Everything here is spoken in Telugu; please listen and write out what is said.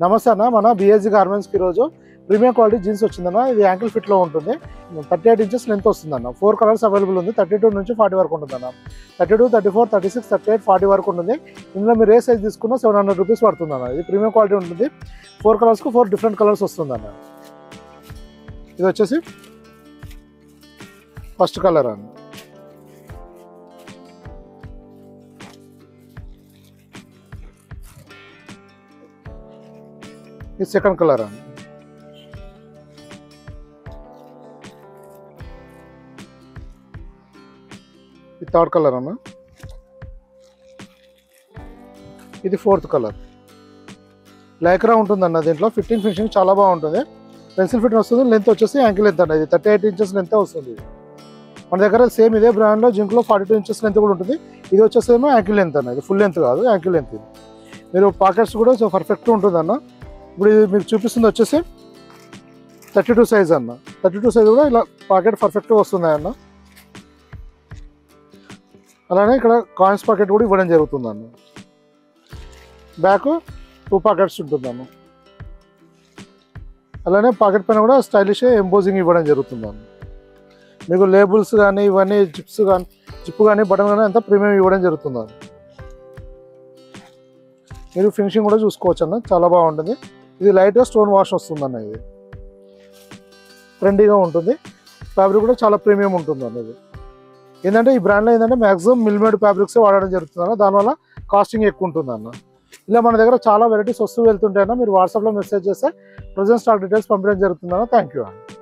నమస్తే అన్న, మన బిఎస్జీ గార్మెంట్స్కి ఈరోజు ప్రీమియం క్వాలిటీ జీన్స్ వచ్చిందన్న. ఇది యాంకిల్ ఫిట్లో ఉంటుంది. 38 ఇంచెస్ లెంత్ వస్తుందన్న. 4 కలర్స్ అవైలబుల్ ఉంది. 32 నుంచి 40 వరకు ఉంటుందన్న. 32, 34, 36, 38, 40 వరకు ఉంటుంది. ఇందులో మీరు ఏ సైజ్ తీసుకున్నా 700 రూపీస్ పడుతుందన్న. ఇది ప్రీమియం క్వాలిటీ ఉంటుంది. 4 కలర్స్కు 4 డిఫరెంట్ కలర్స్ వస్తుందన్న. ఇది వచ్చేసి ఫస్ట్ కలర్ అన్న. ఇది సెకండ్ కలర్ అండి. ఇది థర్డ్ కలర్ అన్న. ఇది ఫోర్త్ కలర్. లైక్రా ఉంటుందన్న. దీంట్లో ఫినిషింగ్ చాలా బాగుంటుంది. పెన్సిల్ ఫిట్ వస్తుంది. లెంత్ వచ్చేసి యాంకిల్ లెంత్ అన్న. ఇది 38 ఇంచెస్ లెంత్ వస్తుంది. మన దగ్గర సేమ్ ఇదే బ్రాండ్లో జింక్లో 42 ఇంచెస్ లెంత్ కూడా ఉంటుంది. ఇది వచ్చేసేమో యాంకిల్ లెంత్ అన్న. ఇది ఫుల్ లెంత్ కాదు, యాంకిల్ లెంత్. ఇది మీరు పాకెట్స్ కూడా పర్ఫెక్ట్గా ఉంటుందన్న. ఇప్పుడు ఇది మీకు చూపిస్తుంది వచ్చేసి 32 సైజ్ అన్న. 32 సైజ్ కూడా ఇలా పాకెట్ పర్ఫెక్ట్గా వస్తుంది అన్న. అలానే ఇక్కడ కాయిన్స్ పాకెట్ కూడా ఇవ్వడం జరుగుతుంది అన్న. బ్యాక్ 2 పాకెట్స్ ఉంటుందన్న. అలానే పాకెట్ పైన కూడా స్టైలిష్ ఎంబోజింగ్ ఇవ్వడం జరుగుతుంది అన్న. మీకు లేబుల్స్ కానీ ఇవన్నీ జిప్ కానీ బటన్ కానీ అంతా ప్రీమియం ఇవ్వడం జరుగుతుంది అన్న. మీరు ఫినిషింగ్ కూడా చూసుకోవచ్చు అన్న. చాలా బాగుంటుంది. ఇది లైట్గా స్టోన్ వాష్ వస్తుందన్న. ఇది ట్రెండీగా ఉంటుంది. ఫ్యాబ్రిక్ కూడా చాలా ప్రీమియం ఉంటుంది అన్న. ఇది ఏంటంటే ఈ బ్రాండ్లో ఏంటంటే మ్యాక్సిమం మిల్మేడ్ ఫ్యాబ్రిక్స్ వాడడం జరుగుతుంది అన్న. దానివల్ల కాస్టింగ్ ఎక్కువ ఉంటుంది అన్న. ఇలా మన దగ్గర చాలా వెరైటీస్ వస్తూ వెళ్తుంటాయన్న. మీరు వాట్సాప్లో మెసేజ్ చేస్తే ప్రజెంట్ స్టాక్ డీటెయిల్స్ పంపించడం జరుగుతుందన్న. థ్యాంక్ యూ అన్న.